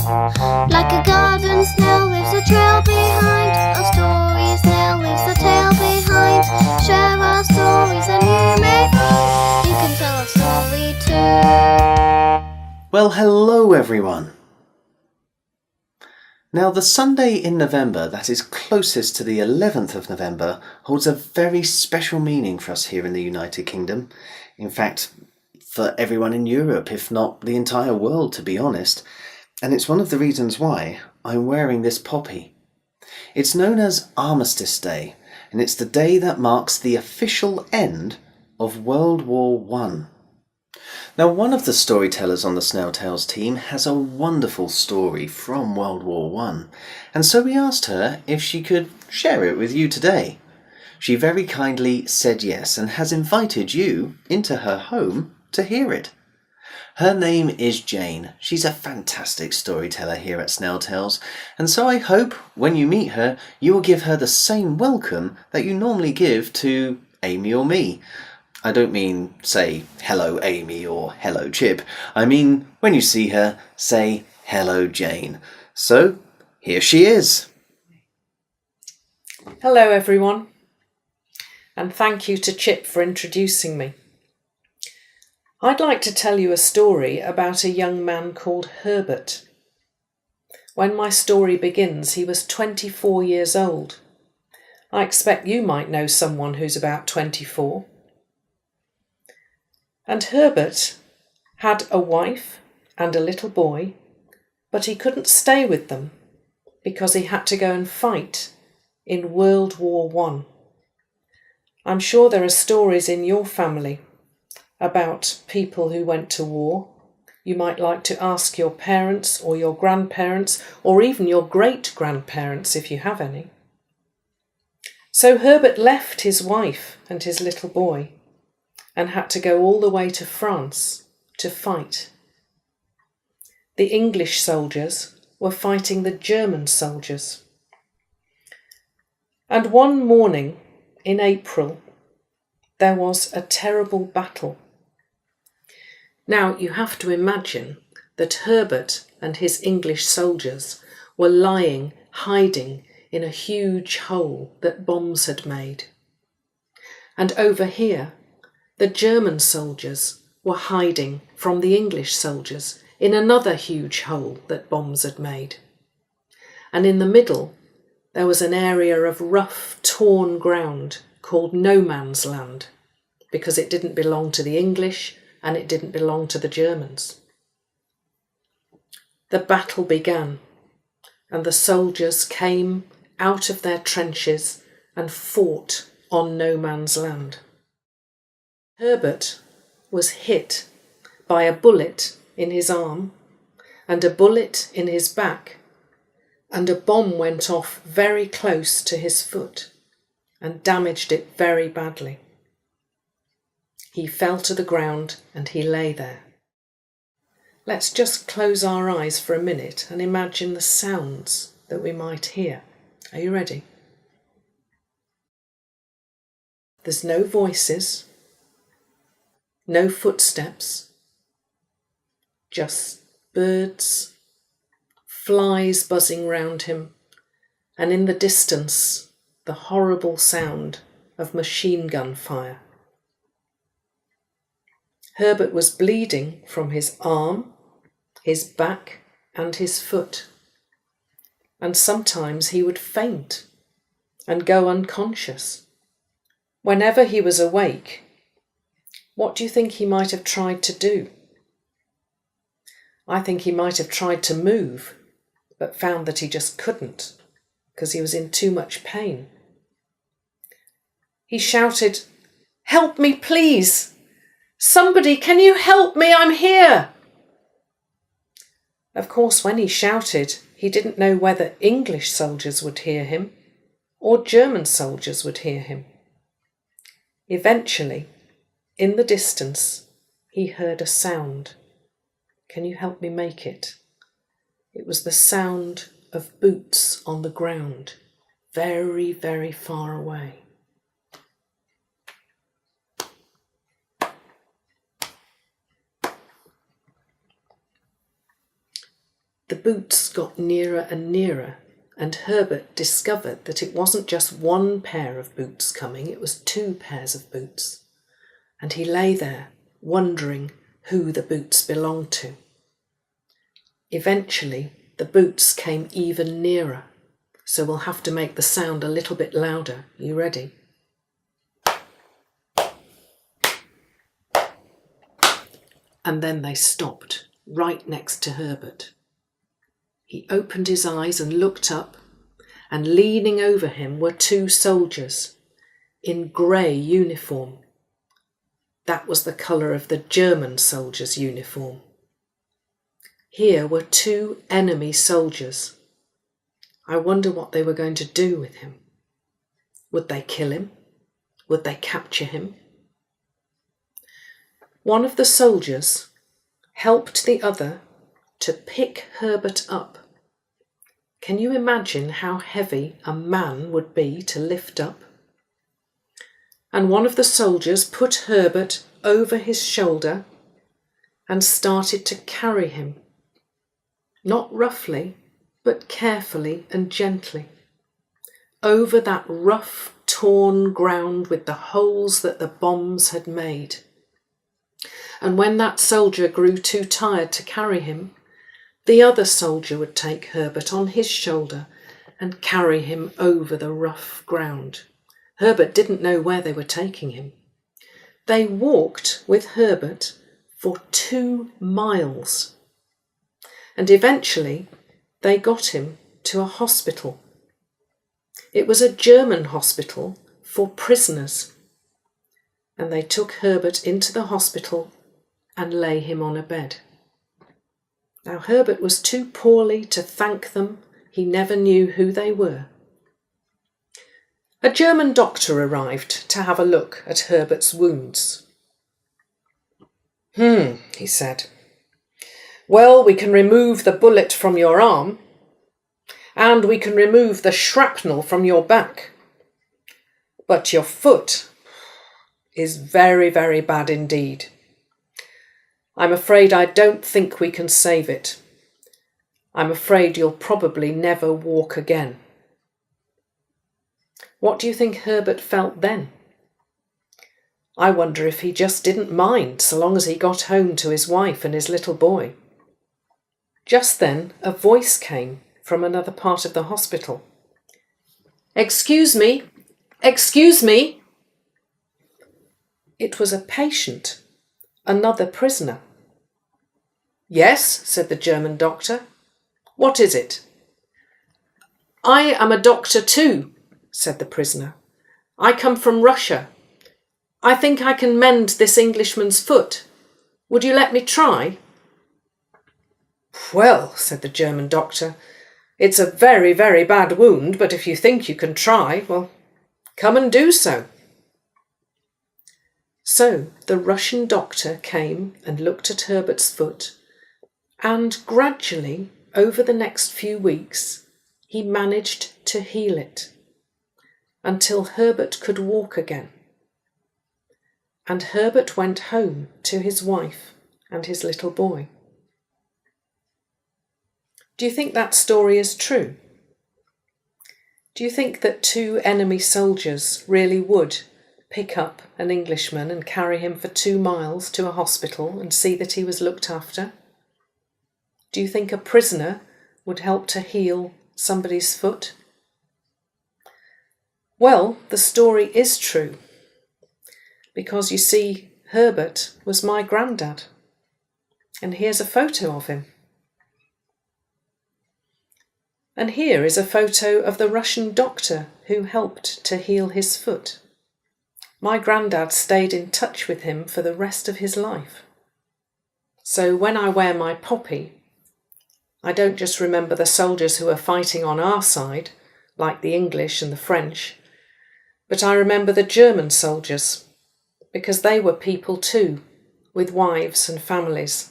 Like a garden snail leaves a trail behind, a story snail leaves a tail behind. Share our stories and you may find you can tell a story too. Well, hello everyone. Now, the Sunday in November that is closest to the 11th of November holds a very special meaning for us here in the United Kingdom. In fact, for everyone in Europe, if not the entire world, to be honest. And it's one of the reasons why I'm wearing this poppy. It's known as Armistice Day, and it's the day that marks the official end of World War I. Now, one of the storytellers on the Snail Tales team has a wonderful story from World War I, and so we asked her if she could share it with you today. She very kindly said yes and has invited you into her home to hear it. Her name is Jane. She's a fantastic storyteller here at Snail Tales, and so I hope when you meet her you will give her the same welcome that you normally give to Amy or me. I don't mean say hello Amy or hello Chip. I mean when you see her, say hello Jane. So here she is. Hello everyone, and thank you to Chip for introducing me. I'd like to tell you a story about a young man called Herbert. When my story begins, he was 24 years old. I expect you might know someone who's about 24. And Herbert had a wife and a little boy, but he couldn't stay with them because he had to go and fight in World War I. I'm sure there are stories in your family about people who went to war. You might like to ask your parents or your grandparents or even your great-grandparents if you have any. So Herbert left his wife and his little boy and had to go all the way to France to fight. The English soldiers were fighting the German soldiers. And one morning in April, there was a terrible battle. Now you have to imagine that Herbert and his English soldiers were hiding in a huge hole that bombs had made. And over here, the German soldiers were hiding from the English soldiers in another huge hole that bombs had made. And in the middle, there was an area of rough, torn ground called no man's land, because it didn't belong to the English and it didn't belong to the Germans. The battle began, and the soldiers came out of their trenches and fought on no man's land. Herbert was hit by a bullet in his arm and a bullet in his back, and a bomb went off very close to his foot and damaged it very badly. He fell to the ground and he lay there. Let's just close our eyes for a minute and imagine the sounds that we might hear. Are you ready? There's no voices, no footsteps, just birds, flies buzzing round him, and in the distance, the horrible sound of machine gun fire. Herbert was bleeding from his arm, his back, and his foot, and sometimes he would faint and go unconscious. Whenever he was awake, what do you think he might have tried to do? I think he might have tried to move, but found that he just couldn't, because he was in too much pain. He shouted, "Help me, please! Somebody, can you help me? I'm here!" Of course, when he shouted, he didn't know whether English soldiers would hear him or German soldiers would hear him. Eventually, in the distance, he heard a sound. Can you help me make it? It was the sound of boots on the ground, very, very far away. The boots got nearer and nearer, and Herbert discovered that it wasn't just one pair of boots coming, it was 2 pairs of boots. And he lay there, wondering who the boots belonged to. Eventually, the boots came even nearer, so we'll have to make the sound a little bit louder. You ready? And then they stopped, right next to Herbert. He opened his eyes and looked up, and leaning over him were 2 soldiers in grey uniform. That was the colour of the German soldiers' uniform. Here were 2 enemy soldiers. I wonder what they were going to do with him. Would they kill him? Would they capture him? One of the soldiers helped the other to pick Herbert up. Can you imagine how heavy a man would be to lift up? And one of the soldiers put Herbert over his shoulder and started to carry him. Not roughly, but carefully and gently, over that rough, torn ground with the holes that the bombs had made. And when that soldier grew too tired to carry him, the other soldier would take Herbert on his shoulder and carry him over the rough ground. Herbert didn't know where they were taking him. They walked with Herbert for 2 miles. And eventually they got him to a hospital. It was a German hospital for prisoners. And they took Herbert into the hospital and lay him on a bed. Now Herbert was too poorly to thank them. He never knew who they were. A German doctor arrived to have a look at Herbert's wounds. He said. Well, we can remove the bullet from your arm, and we can remove the shrapnel from your back. But your foot is very, very bad indeed. I'm afraid I don't think we can save it. I'm afraid you'll probably never walk again. What do you think Herbert felt then? I wonder if he just didn't mind so long as he got home to his wife and his little boy. Just then a voice came from another part of the hospital. Excuse me, excuse me. It was a patient, another prisoner. Yes, said the German doctor. What is it? I am a doctor too, said the prisoner. I come from Russia. I think I can mend this Englishman's foot. Would you let me try? Well, said the German doctor, it's a very, very bad wound, but if you think you can try, well, come and do so. So the Russian doctor came and looked at Herbert's foot, and gradually, over the next few weeks, he managed to heal it, until Herbert could walk again. And Herbert went home to his wife and his little boy. Do you think that story is true? Do you think that 2 enemy soldiers really would pick up an Englishman and carry him for 2 miles to a hospital and see that he was looked after? Do you think a prisoner would help to heal somebody's foot? Well, the story is true, because you see, Herbert was my granddad, and here's a photo of him. And here is a photo of the Russian doctor who helped to heal his foot. My granddad stayed in touch with him for the rest of his life. So when I wear my poppy, I don't just remember the soldiers who are fighting on our side, like the English and the French, but I remember the German soldiers, because they were people too, with wives and families.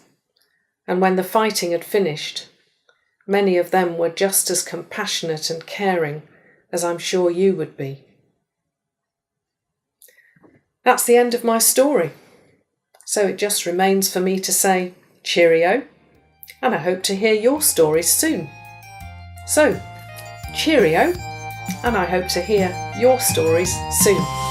And when the fighting had finished, many of them were just as compassionate and caring as I'm sure you would be. That's the end of my story. So it just remains for me to say cheerio and I hope to hear your stories soon. So, cheerio, and I hope to hear your stories soon.